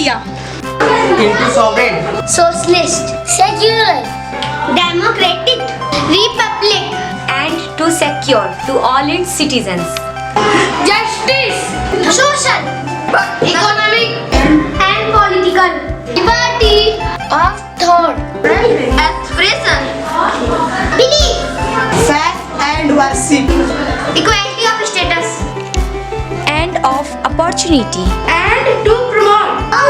India. Into sovereign. Socialist, secular, democratic, republic, and to secure to all its citizens. justice, social, economic, and political, liberty of thought, expression, belief, Faith and worship. equality of status, And of opportunity. and to promote all.